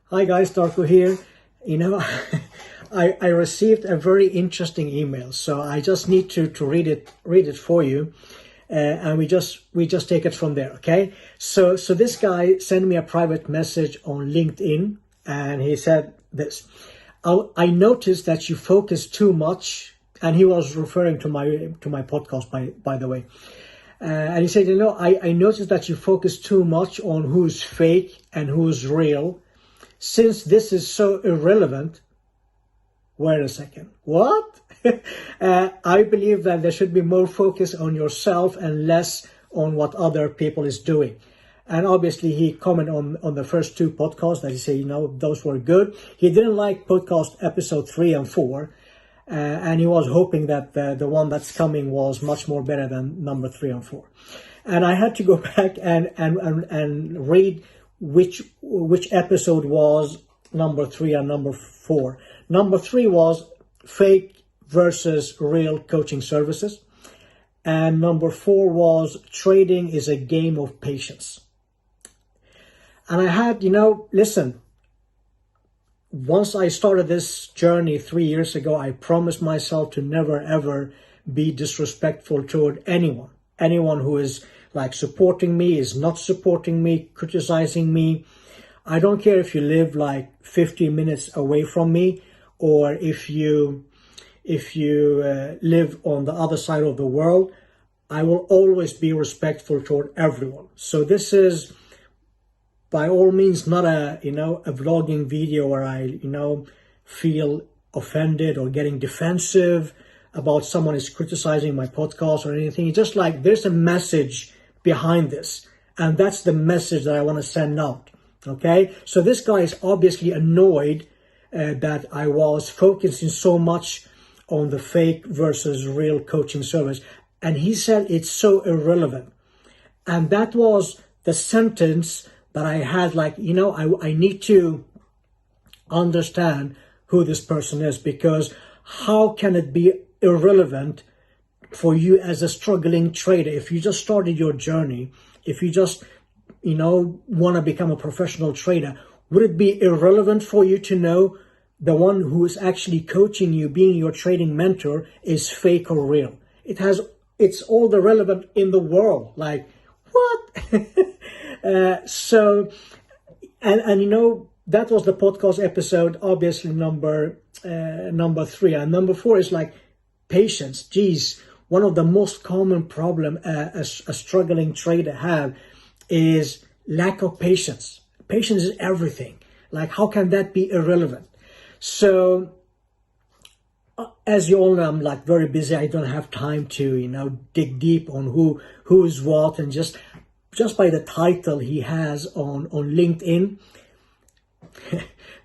Hi guys, Darko here. You know, I received a very interesting email, so I just need to read it for you, and we just take it from there, okay? So this guy sent me a private message on LinkedIn, and he said this: I noticed that you focus too much, and he was referring to my podcast, by the way. And he said, I noticed that you focus too much on who's fake and who's real. Since this is so irrelevant, wait a second, what? I believe that there should be more focus on yourself and less on what other people is doing. And obviously he commented on the first two podcasts that he said, those were good. He didn't like podcast episode 3 and 4. And he was hoping that the one that's coming was much more better than number 3 and 4. And I had to go back and read which episode was number 3 and number 4. Number 3 was fake versus real coaching services. And number 4 was trading is a game of patience. And I had, listen, once I started this journey 3 years ago, I promised myself to never ever be disrespectful toward anyone. Anyone who is like supporting me, is not supporting me, criticizing me. I don't care if you live like 50 minutes away from me, or if you live on the other side of the world. I will always be respectful toward everyone. So this is by all means not a vlogging video where I feel offended or getting defensive about someone is criticizing my podcast or anything. It's just like there's a message behind this, and that's the message that I want to send out. Okay, so this guy is obviously annoyed that I was focusing so much on the fake versus real coaching service, and he said it's so irrelevant. And that was the sentence that I had, like, I need to understand who this person is, because how can it be irrelevant for you as a struggling trader? If you just started your journey, if you just, want to become a professional trader, would it be irrelevant for you to know the one who is actually coaching you, being your trading mentor, is fake or real? It's all the relevant in the world. Like, what? So, that was the podcast episode, obviously number 3. And number 4 is like patience. Geez, one of the most common problem a struggling trader have is lack of patience. Patience is everything. Like, how can that be irrelevant? So, as you all know, I'm like very busy. I don't have time to, dig deep on who is what, and just by the title he has on LinkedIn,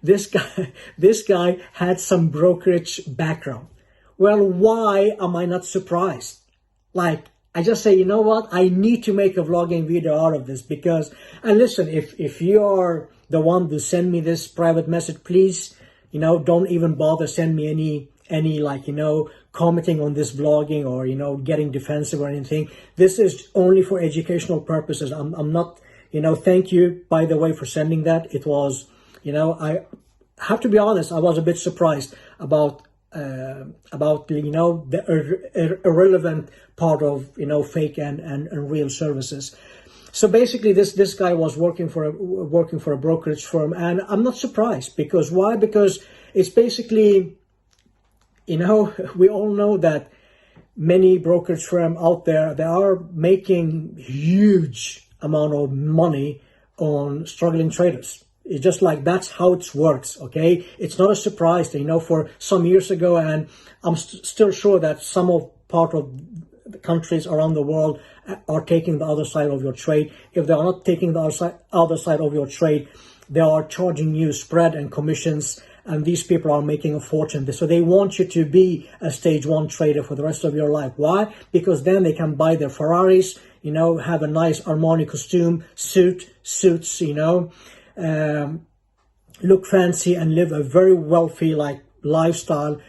this guy had some brokerage background. Well, why am I not surprised? Like, I just say, what? I need to make a vlogging video out of this, because, and listen, if you are the one to send me this private message, please, don't even bother send me any like, commenting on this vlogging or, getting defensive or anything. This is only for educational purposes. I'm not, thank you, by the way, for sending that. It was, I have to be honest, I was a bit surprised about the irrelevant part of, fake and real services. So basically this guy was working for a brokerage firm, and I'm not surprised. Because why? Because it's basically, we all know that many brokerage firms out there, they are making huge amount of money on struggling traders. It's just like, that's how it works, okay? It's not a surprise that, for some years ago, and I'm still sure that part of the countries around the world are taking the other side of your trade. If they are not taking the other side of your trade, they are charging you spread and commissions, and these people are making a fortune. So they want you to be a stage 1 trader for the rest of your life. Why? Because then they can buy their Ferraris, have a nice Armani costume, suits, look fancy and live a very wealthy lifestyle,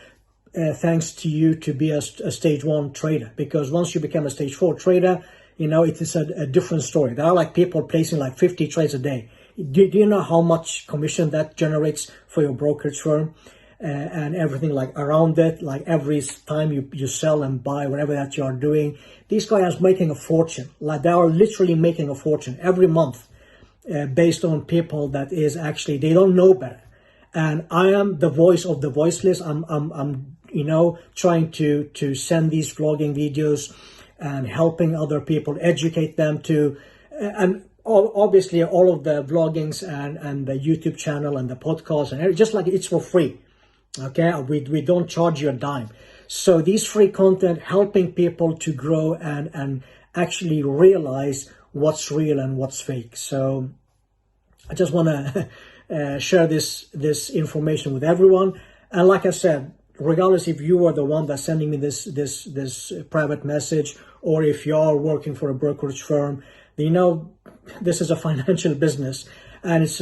thanks to you to be a stage 1 trader. Because once you become a stage 4 trader, it is a different story. There are like people placing like 50 trades a day. Do you know how much commission that generates for your brokerage firm? And everything like around it, like every time you sell and buy, whatever that you are doing, these guys are making a fortune. Like they are literally making a fortune every month, based on people that is actually, they don't know better. And I am the voice of the voiceless. I'm trying to send these vlogging videos and helping other people, educate them to, and obviously all of the vloggings and the YouTube channel and the podcast and just like it's for free. Okay, we don't charge you a dime. So these free content helping people to grow and actually realize what's real and what's fake. So I just want to share this information with everyone. And like I said, regardless if you are the one that's sending me this private message, or if you are working for a brokerage firm, this is a financial business, and it's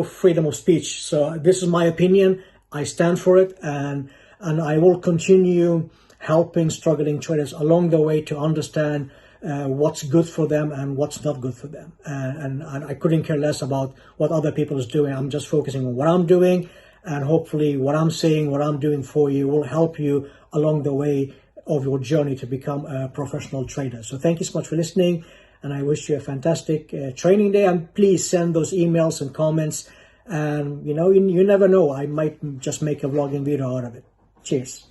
freedom of speech. So this is my opinion. I stand for it, and I will continue helping struggling traders along the way to understand what's good for them and what's not good for them. And I couldn't care less about what other people is doing. I'm just focusing on what I'm doing, and hopefully what I'm saying, what I'm doing for you will help you along the way of your journey to become a professional trader. So thank you so much for listening, and I wish you a fantastic training day. And please send those emails and comments. And you never know, I might just make a vlogging video out of it. Cheers.